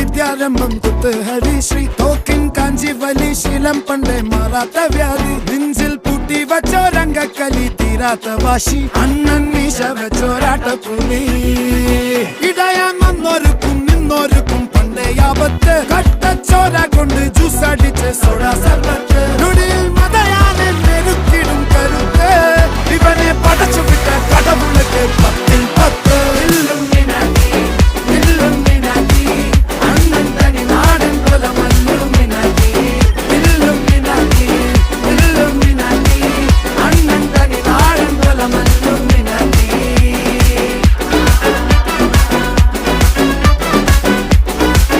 വിദ്യാരംഭം കുത്തുഹരി ശ്രീ തോക്കിൻ കാഞ്ചി വലി ശീലം പണ്ടേ മാറാത്ത വ്യാധി നെഞ്ചിൽ പൂട്ടി വച്ചോരംഗക്കലി തീരാത്ത വാശി അണ്ണൻ മീശ വെച്ചോരാട്ട പുലി ഇടയാൻ വന്നോർക്കും നിന്നോർക്കും പണ്ടേ ആപത്ത് കട്ടച്ചോര കൊണ്ട് ജ്യൂസ് അടിച്ച് സോഡ സർവ